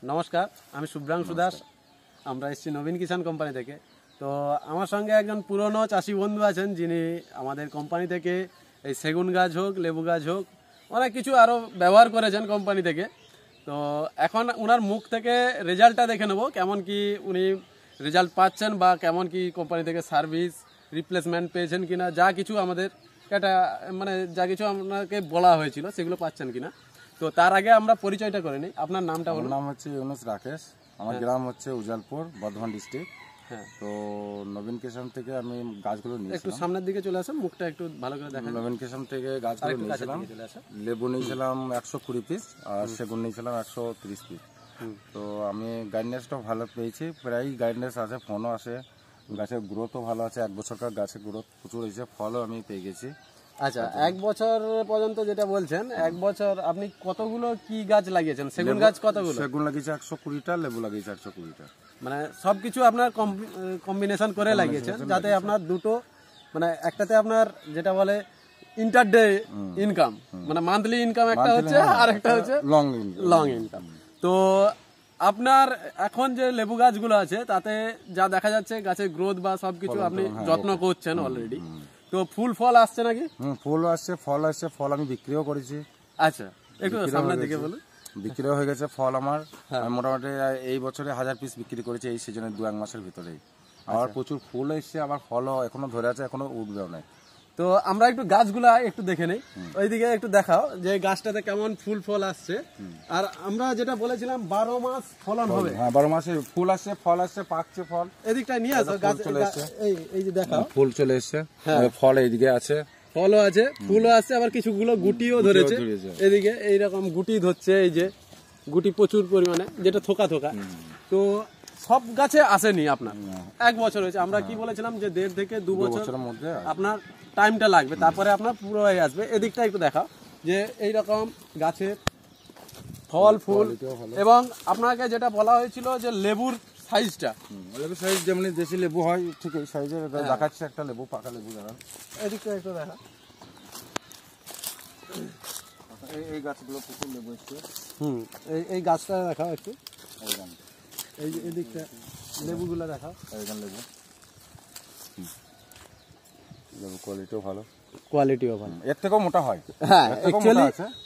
নমস্কার, আমি শুভ্রাংশু দাস। আমরা এসেছি নবীন কিষাণ কোম্পানি থেকে। তো আমার সঙ্গে একজন পুরনো চাষি বন্ধু আছেন, যিনি আমাদের কোম্পানি থেকে এই সেগুন গাছ হোক, লেবু গাছ হোক, অনেক কিছু আরও ব্যবহার করেছেন কোম্পানি থেকে। তো এখন ওনার মুখ থেকে রেজাল্টটা দেখে নেব, কেমন কি উনি রেজাল্ট পাচ্ছেন বা কেমন কি কোম্পানি থেকে সার্ভিস রিপ্লেসমেন্ট পেয়েছেন কিনা, যা কিছু আমাদের একটা যা কিছু আপনাকে বলা হয়েছিল সেগুলো পাচ্ছেন কিনা। তো তার আগে আমরা পরিচয়টা করে নিই। আপনার নামটা বলুন। নাম হচ্ছে ইউনুস রাকেশ। আমার গ্রাম হচ্ছে উজালপুর, বর্ধমান ডিস্ট্রিক্ট। হ্যাঁ, তো নবীন কিষাণ থেকে আমি গাছগুলো একটু নিয়েছিলাম। সামনের দিকে চলে আসেন, মুখটা একটু ভালো করে দেখেন। নবীন কিষাণ থেকে গাছগুলো নিয়েছিলাম। লেবু নিয়েছিলাম 120 পিস আর সেগুন নিয়েছিলাম 130 পিস। তো আমি গাইডনেসটা ভালো পেয়েছি, প্রায় গাইডনেস আছে, ফোনও আসে, গাছের গ্রোথও ভালো আছে। 1 বছরকার গাছের গ্রোথ প্রচুর হয়েছে, ফলও আমি পেয়ে গেছি। আচ্ছা, 1 বছর পর্যন্ত যেটা বলছেন, 1 বছর আপনি কতগুলো কি গাছ লাগিয়েছেন? সেগুন গাছ কতগুলো? সেগুন লাগিয়েছে 120টা, লেবু লাগিয়েছে 120টা। মানে সবকিছু আপনার কম্বিনেশন করে লাগিয়েছেন, যাতে আপনার দুটো একটাতে আপনার যেটা বলে inter day income, monthly income একটা হচ্ছে, আর একটা হচ্ছে লং ইনকাম। তো আপনার এখন যে লেবু গাছগুলো আছে তাতে যা দেখা যাচ্ছে গাছের গ্রোথ বা সবকিছু আপনি যত্ন করছেন অলরেডি। তো ফুল ফল আসছে নাকি? ফুল আসছে, ফল আসছে, ফল আমি বিক্রিও করেছি। আচ্ছা, একটু সামনের দিকে বলুন। বিক্রিও হয়ে গেছে ফল আমার। আমি মোটামুটি এই বছরে 1000 পিস বিক্রি করেছি এই সিজনে, 2-1 মাসের ভিতরেই। আমার প্রচুর ফুল এসছে, আবার ফলও এখনো ধরে আছে, এখনো উঠবেও না। তো আমরা একটু গাছগুলা একটু দেখে নেই, ওইদিকে একটু দেখাও যে গাছটাতে কেমন ফুল ফল আসছে। আর আমরা যেটা বলেছিলাম 12 মাস ফলন হবে। হ্যাঁ, 12 মাসে ফুল আসছে, ফল আসছে, পাকছে ফল। এদিকটা নিয়ে আসো, গাছ চলে এসছে, এই যে দেখাও, ফুল চলে এসছে, ফল এইদিকে আছে, ফলও আছে, ফুলও আছে, আবার কিছুগুলো গুটিও ধরেছে। এদিকে এইরকম গুটি ধরছে, এই যে গুটি প্রচুর পরিমাণে, যেটা থোকা থোকা। তো সব গাছে আসেনি আপনার, 1 বছর হয়েছে। আমরা কি বলেছিলাম যে 1.5 থেকে 2 বছরের মধ্যে আপনার টাইমটা লাগবে, তারপরে আপনার পুরো হয়ে আসবে। এদিকটা একটু দেখাও যে এইরকম গাছের ফল ফুল। এবং আপনাকে যেটা বলা হয়েছিল যে লেবুর সাইজটা, লেবুর সাইজ যেমন দেশি লেবু হয় ঠিক এই সাইজের দেখাচ্ছে একটা লেবু, পাকা লেবু। দেখা এদিকটা একটু দেখা, এই গাছগুলো প্রচুর লেবু এসছে। এই গাছটা দেখাও একটু, এই যে এদিকটা লেবুগুলো দেখাও, এইখানে লেবু, লেবু কোয়ালিটিও ভালো, কোয়ালিটিও ভালো, এর থেকেও মোটা হয়। হ্যাঁ, অ্যাকচুয়ালি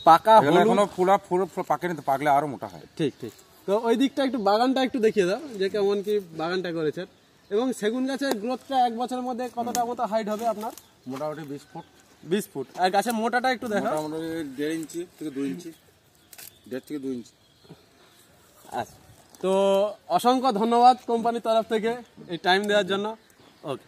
পাকা হলো, এখনো ফুল পাকেনি, তো পাকলে আরো মোটা হয়। ঠিক ঠিক। তো ওই দিকটা একটু, বাগানটা একটু দেখিয়ে দাও যে কেমন কি বাগানটা করেছেন। এবং সেগুন গাছের গ্রোথটা 1 বছরের মধ্যে কতটা মতো হাইট হবে আপনার? মোটামুটি 20 ফুট। 20 ফুট। আর গাছের মোটাটা একটু দেখাও। মোটামুটি 1.5 ইঞ্চি থেকে 2 ইঞ্চি, 1.5 থেকে 2 ইঞ্চি। আচ্ছা, তো অসংখ্য ধন্যবাদ কোম্পানির তরফ থেকে এই টাইম দেওয়ার জন্য। ওকে।